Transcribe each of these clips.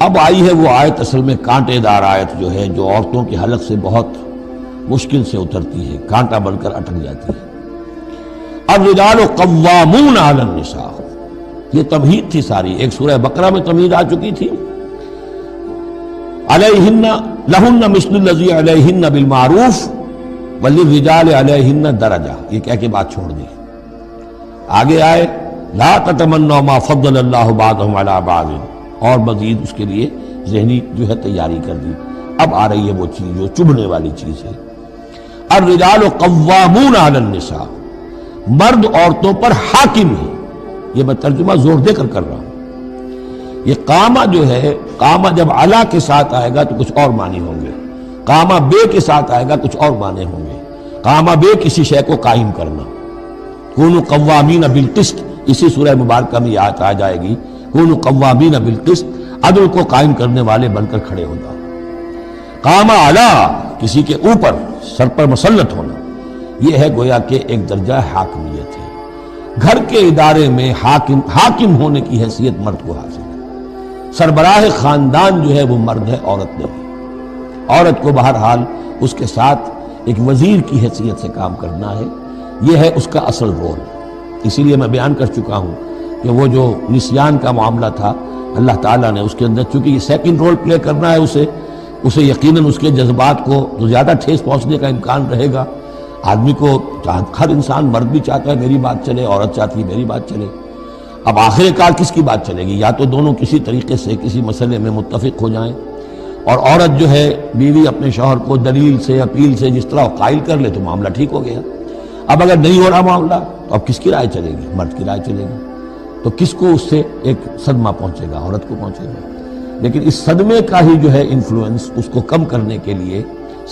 اب آئی ہے وہ آیت اصل میں کانٹے دار آیت جو ہے، جو عورتوں کے حلق سے بہت مشکل سے اترتی ہے، کانٹا بن کر اٹک جاتی ہے۔ الرجال قوامون علی النساء، یہ تمہید تھی ساری، ایک سورہ بقرہ میں تمہید آ چکی تھی، علیہن لہن مثل الذی علیہن بالمعروف وللرجال علیہن درجہ، یہ کہہ کے بات چھوڑ دی۔ آگے آئے لا تتمنوا ما فضل اللہ بعضهم علی بعض، اور مزید اس کے لیے ذہنی جو ہے تیاری کر دی۔ اب آ رہی ہے وہ چیز جو چبھنے والی چیز ہے، الرجال قوامون علی النساء، مرد عورتوں پر حاکم ہے۔ یہ میں ترجمہ زور دے کر رہا ہوں۔ یہ قامہ جو ہے، قامہ جب علا کے ساتھ آئے گا تو کچھ اور معنی ہوں گے، قامہ بے کے ساتھ آئے گا کچھ اور معنی ہوں گے۔ قامہ بے کسی شے کو قائم کرنا، کونوا قوامین بالقسط، اسی سورہ مبارکہ میں یہ آیت آ جائے گی، کونوا قوامین بالقسط، عدل کو قائم کرنے والے بن کر کھڑے ہونا۔ قامہ علا، کسی کے اوپر، سر پر مسلط ہونا، یہ ہے گویا کہ ایک درجہ حاکمیت ہے۔ گھر کے ادارے میں حاکم ہونے کی حیثیت مرد کو حاصل ہے۔ سربراہ خاندان جو ہے وہ مرد ہے، عورت نہیں۔ عورت کو بہرحال اس کے ساتھ ایک وزیر کی حیثیت سے کام کرنا ہے، یہ ہے اس کا اصل رول۔ اسی لیے میں بیان کر چکا ہوں کہ وہ جو نسیان کا معاملہ تھا، اللہ تعالیٰ نے اس کے اندر، چونکہ یہ سیکنڈ رول پلے کرنا ہے اسے یقیناً اس کے جذبات کو تو زیادہ ٹھیس پہنچنے کا امکان رہے گا۔ آدمی کو، ہر انسان، مرد بھی چاہتا ہے میری بات چلے، عورت چاہتی ہے میری بات چلے۔ اب آخر کار کس کی بات چلے گی؟ یا تو دونوں کسی طریقے سے کسی مسئلے میں متفق ہو جائیں، اور عورت جو ہے بیوی اپنے شوہر کو دلیل سے، اپیل سے جس طرح قائل کر لے تو معاملہ ٹھیک ہو گیا۔ اب اگر نہیں ہو رہا معاملہ تو اب کس کی رائے چلے گی؟ مرد کی رائے چلے گی۔ تو کس کو اس سے ایک صدمہ پہنچے گا؟ عورت کو پہنچے گا۔ لیکن اس صدمے کا ہی جو ہے انفلوئنس، اس کو کم کرنے کے لیے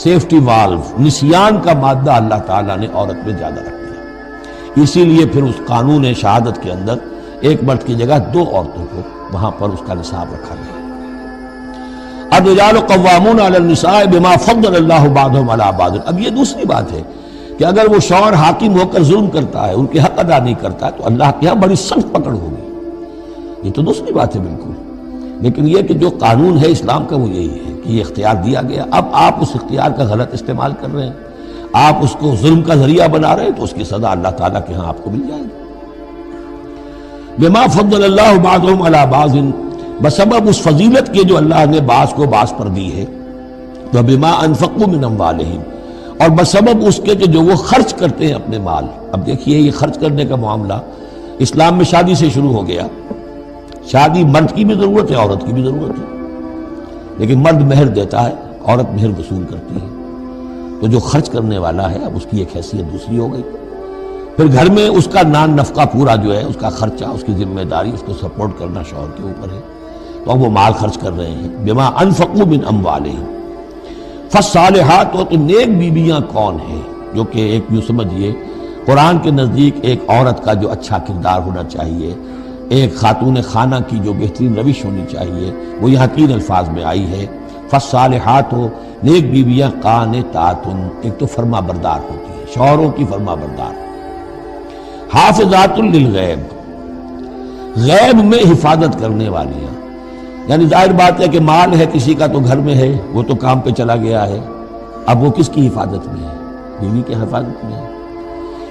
سیفٹی والو، نسیان کا مادہ اللہ تعالیٰ نے عورت میں زیادہ رکھ دیا۔ اسی لیے پھر اس قانون شہادت کے اندر ایک مرد کی جگہ 2 عورتوں کو وہاں پر اس کا نصاب رکھا گیا۔ الرجال قوامون علی النساء بما فضل اللہ بعضهم علی بعض۔ اب یہ دوسری بات ہے کہ اگر وہ شوہر حاکم ہو کر ظلم کرتا ہے، ان کے حق ادا نہیں کرتا، تو اللہ کے یہاں بڑی سخت پکڑ ہوگی۔ یہ تو دوسری بات ہے بالکل۔ لیکن یہ کہ جو قانون ہے اسلام کا وہ یہی ہے کہ یہ اختیار دیا گیا، اب آپ اس اختیار کا غلط استعمال کر رہے ہیں، آپ اس کو ظلم کا ذریعہ بنا رہے ہیں، تو اس کی سزا اللہ تعالیٰ کے ہاں آپ کو مل جائے گی۔ بما فضل اللہ بعضهم علی بعض، بسبب اس فضیلت کے جو اللہ نے بعض کو بعض پر دی ہے، وبما انفقوا من اموالہم، اور بسبب اس کے کہ جو وہ خرچ کرتے ہیں اپنے مال۔ اب دیکھیے یہ خرچ کرنے کا معاملہ اسلام میں شادی سے شروع ہو گیا۔ شادی مرد کی بھی ضرورت ہے، عورت کی بھی ضرورت ہے، لیکن مرد مہر دیتا ہے، عورت مہر وصول کرتی ہے۔ تو جو خرچ کرنے والا ہے اب اس کی ایک حیثیت دوسری ہو گئی۔ پھر گھر میں اس کا نان نفقہ پورا جو ہے، اس کا خرچہ، اس کی ذمہ داری، اس کو سپورٹ کرنا شوہر کے اوپر ہے، تو اب وہ مال خرچ کر رہے ہیں۔ بما انفقوا من اموالہم، فالصالحات، تو نیک بیویاں کون ہیں؟ جو کہ ایک یوں سمجھیے قرآن کے نزدیک ایک عورت کا جو اچھا کردار ہونا چاہیے، ایک خاتون خانہ کی جو بہترین روش ہونی چاہیے، وہ یہاں 3 الفاظ میں آئی ہے۔ فالصالحات، نیک بیویاں، قانتات، ایک تو فرما بردار ہوتی ہے، شوہروں کی فرما بردار، حافظات للغیب، غیب میں حفاظت کرنے والیاں۔ یعنی ظاہر بات ہے کہ مال ہے کسی کا تو گھر میں ہے، وہ تو کام پہ چلا گیا ہے، اب وہ کس کی حفاظت میں ہے؟ بیوی کی حفاظت میں ہے۔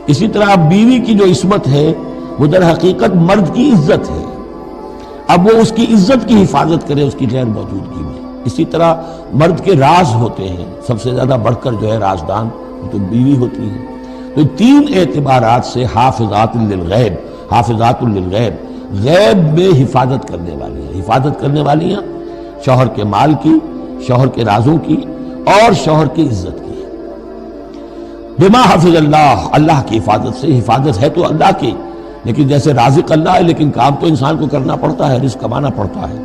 اسی طرح بیوی کی جو عصمت ہے وہ در حقیقت مرد کی عزت ہے، اب وہ اس کی عزت کی حفاظت کرے اس کی غیر موجودگی میں۔ اسی طرح مرد کے راز ہوتے ہیں، سب سے زیادہ بڑھ کر جو ہے رازدان وہ تو بیوی ہوتی ہے۔ تو 3 اعتبارات سے حافظات للغیب، حافظات للغیب، غیب میں حفاظت کرنے والی ہیں۔ حفاظت کرنے والی ہیں شوہر کے مال کی، شوہر کے رازوں کی، اور شوہر کی عزت کی۔ بما حفظ اللہ، اللہ کی حفاظت سے، حفاظت ہے تو اللہ کی، لیکن جیسے رازق اللہ ہے لیکن کام تو انسان کو کرنا پڑتا ہے، رزق کمانا پڑتا ہے۔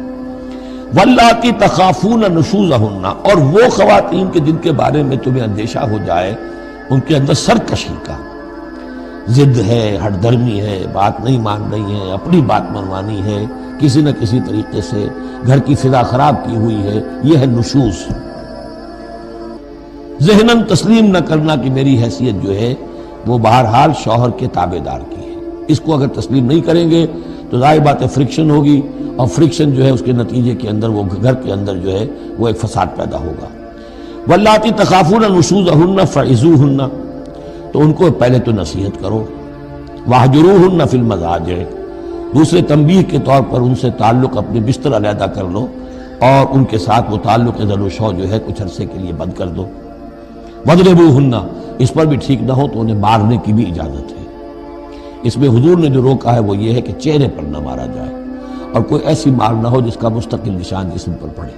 واللاتی تخافون نشوزہن، اور وہ خواتین کے جن کے بارے میں تمہیں اندیشہ ہو جائے ان کے اندر سرکشی کا، ضد ہے، ہٹ درمی ہے، بات نہیں مان رہی ہے، اپنی بات منوانی ہے، کسی نہ کسی طریقے سے گھر کی فضا خراب کی ہوئی ہے، یہ ہے نشوز۔ ذہناً تسلیم نہ کرنا کہ میری حیثیت جو ہے وہ بہرحال شوہر کے تابع دار کی ہے، اس کو اگر تسلیم نہیں کریں گے تو ظاہر بات ہے فرکشن ہوگی، اور فرکشن جو ہے اس کے نتیجے کے اندر وہ گھر کے اندر جو ہے وہ ایک فساد پیدا ہوگا۔ واللاتی تخافون نشوزہن فعظوہن، تو ان کو پہلے تو نصیحت کرو، واہجروہن فی المضاجع، دوسرے تنبیہ کے طور پر ان سے تعلق اپنے بستر علیحدہ کر لو، اور ان کے ساتھ وہ تعلق ذل و شو جو ہے کچھ عرصے کے لیے بند کر دو۔ وَاضْرِبُوهُنَّ، اس پر بھی ٹھیک نہ ہو تو انہیں مارنے کی بھی اجازت ہے۔ اس میں حضور نے جو روکا ہے وہ یہ ہے کہ چہرے پر نہ مارا جائے، اور کوئی ایسی مار نہ ہو جس کا مستقل نشان جسم پر پڑے۔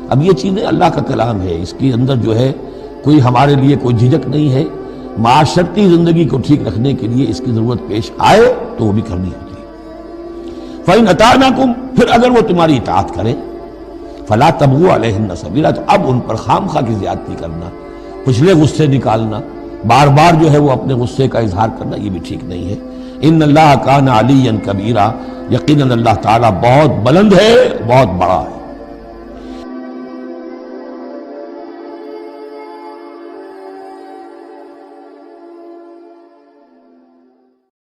اب یہ چیزیں اللہ کا کلام ہے، اس کے اندر جو ہے کوئی ہمارے لیے کوئی جھجک نہیں ہے، معاشرتی زندگی کو ٹھیک رکھنے کے لیے اس کی ضرورت پیش آئے تو وہ بھی کرنی ہوتی ہے۔ فَإِنْ أَطَعْنَكُمْ، پھر اگر وہ تمہاری اطاعت کریں، فَلَا تَبْغُوا عَلَيْهِنَّ سَبِيلًا، تو اب ان پر خام خواہ کی زیادتی کرنا، پچھلے غصے نکالنا، بار بار جو ہے وہ اپنے غصے کا اظہار کرنا، یہ بھی ٹھیک نہیں ہے۔ ان اللہ کان علیٰ کبیرہ، یقیناً اللہ تعالیٰ بہت بلند ہے، بہت بڑا ہے۔